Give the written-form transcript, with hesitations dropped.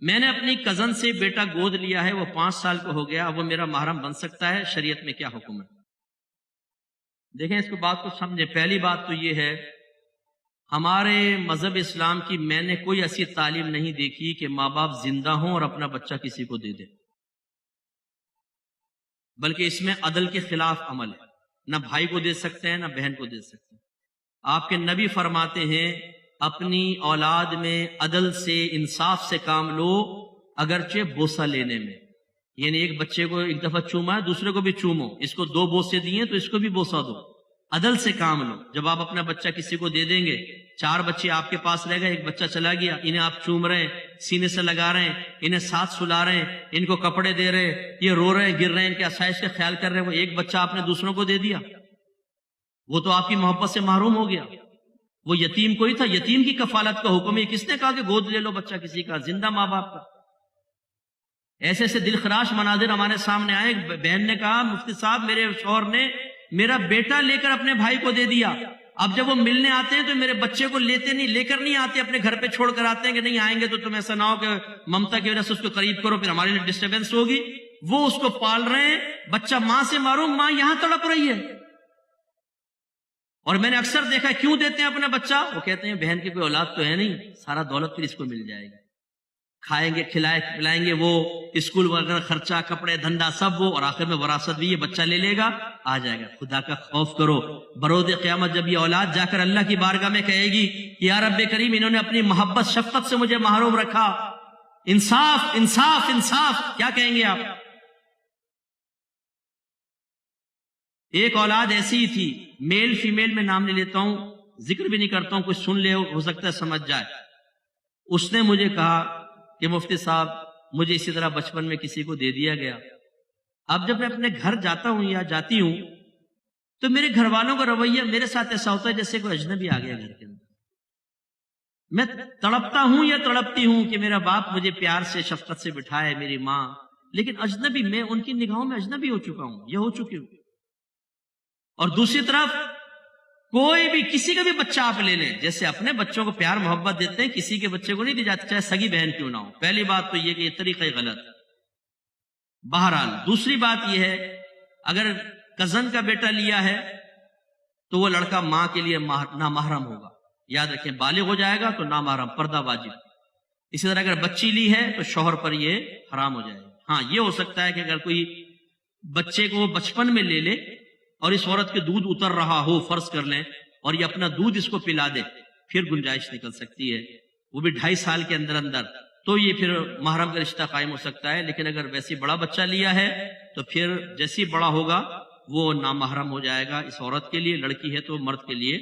میں نے اپنی کزن سے بیٹا گود لیا ہے، وہ 5 سال کا ہو گیا، اب وہ میرا محرم بن سکتا ہے؟ شریعت میں کیا حکم ہے؟ دیکھیں اس کو بات کو سمجھیں۔ پہلی بات تو یہ ہے، ہمارے مذہب اسلام کی میں نے کوئی ایسی تعلیم نہیں دیکھی کہ ماں باپ زندہ ہوں اور اپنا بچہ کسی کو دے دے، بلکہ اس میں عدل کے خلاف عمل ہے۔ نہ بھائی کو دے سکتے ہیں، نہ بہن کو دے سکتے ہیں۔ آپ کے نبی فرماتے ہیں اپنی اولاد میں عدل سے، انصاف سے کام لو، اگرچہ بوسہ لینے میں، یعنی ایک بچے کو ایک دفعہ چوما ہے، دوسرے کو بھی چومو، اس کو 2 بوسے دیے تو اس کو بھی بوسہ دو، عدل سے کام لو۔ جب آپ اپنا بچہ کسی کو دے دیں گے، 4 بچے آپ کے پاس رہ گئے، ایک بچہ چلا گیا، انہیں آپ چوم رہے ہیں، سینے سے لگا رہے ہیں، انہیں ساتھ سلا رہے ہیں، ان کو کپڑے دے رہے ہیں، یہ رو رہے ہیں، گر رہے ہیں، ان کے آسائش کا خیال کر رہے ہیں، وہ ایک بچہ آپ نے دوسروں کو دے دیا، وہ تو آپ کی محبت سے محروم ہو گیا۔ وہ یتیم کوئی تھا، یتیم کی کفالت کا حکم ہے۔ کس نے کہا کہ گود لے لو بچہ کسی کا؟ زندہ ماں باپ کا۔ ایسے ایسے دل خراش مناظر ہمارے سامنے آئے۔ بہن نے کہا مفتی صاحب میرے شوہر نے میرا بیٹا لے کر اپنے بھائی کو دے دیا، اب جب وہ ملنے آتے ہیں تو میرے بچے کو لے کر نہیں آتے، اپنے گھر پہ چھوڑ کر آتے ہیں کہ نہیں آئیں گے تو تم ایسا نہ ہو کہ ممتا کی وجہ سے اس کو قریب کرو، پھر ہمارے لیے ڈسٹربنس ہوگی۔ وہ اس کو پال رہے ہیں، بچہ ماں سے معروم، ماں یہاں تڑپ رہی ہے۔ اور میں نے اکثر دیکھا کیوں دیتے ہیں اپنا بچہ؟ وہ کہتے ہیں بہن کی کوئی اولاد تو ہے نہیں، سارا دولت پھر اس کو مل جائے گا، کھائیں گے کھلائیں گے، وہ اسکول وغیرہ خرچہ، کپڑے دھندا سب وہ، اور آخر میں وراثت بھی یہ بچہ لے لے گا، آ جائے گا۔ خدا کا خوف کرو، برود قیامت جب یہ اولاد جا کر اللہ کی بارگاہ میں کہے گی کہ یا رب کریم انہوں نے اپنی محبت شفقت سے مجھے محروم رکھا، انصاف انصاف انصاف، کیا کہیں گے آپ؟ ایک اولاد ایسی ہی تھی، میل فیمیل میں نام نہیں لیتا ہوں، ذکر بھی نہیں کرتا ہوں، کوئی سن لے ہو سکتا ہے سمجھ جائے۔ اس نے مجھے کہا کہ مفتی صاحب مجھے اسی طرح بچپن میں کسی کو دے دیا گیا، اب جب میں اپنے گھر جاتا ہوں یا جاتی ہوں تو میرے گھر والوں کا رویہ میرے ساتھ ایسا ہوتا ہے جیسے کوئی اجنبی آ گیا گھر کے اندر۔ میں تڑپتا ہوں یا تڑپتی ہوں کہ میرا باپ مجھے پیار سے شفقت سے بٹھائے، میری ماں، لیکن اجنبی، میں ان کی نگاہوں میں اجنبی ہو چکا ہوں، یہ ہو چکی ہوں۔ اور دوسری طرف کوئی بھی کسی کا بھی بچہ آپ لے لیں، جیسے اپنے بچوں کو پیار محبت دیتے ہیں کسی کے بچے کو نہیں دی جاتی، چاہے سگی بہن کیوں نہ ہو۔ پہلی بات تو یہ کہ یہ طریقہ غلط ہے۔ بہرحال دوسری بات یہ ہے، اگر کزن کا بیٹا لیا ہے تو وہ لڑکا ماں کے لیے نامحرم ہوگا، یاد رکھیں، بالغ ہو جائے گا تو نامحرم، پردہ واجب۔ اسی طرح اگر بچی لی ہے تو شوہر پر یہ حرام ہو جائے گا۔ ہاں یہ ہو سکتا ہے کہ اگر کوئی بچے کو بچپن میں لے لے اور اس عورت کے دودھ اتر رہا ہو، فرض کر لیں، اور یہ اپنا دودھ اس کو پلا دے، پھر گنجائش نکل سکتی ہے، وہ بھی 2.5 سال کے اندر اندر، تو یہ پھر محرم کا رشتہ قائم ہو سکتا ہے۔ لیکن اگر ویسی بڑا بچہ لیا ہے تو پھر جیسی بڑا ہوگا وہ نامحرم ہو جائے گا اس عورت کے لیے، لڑکی ہے تو مرد کے لیے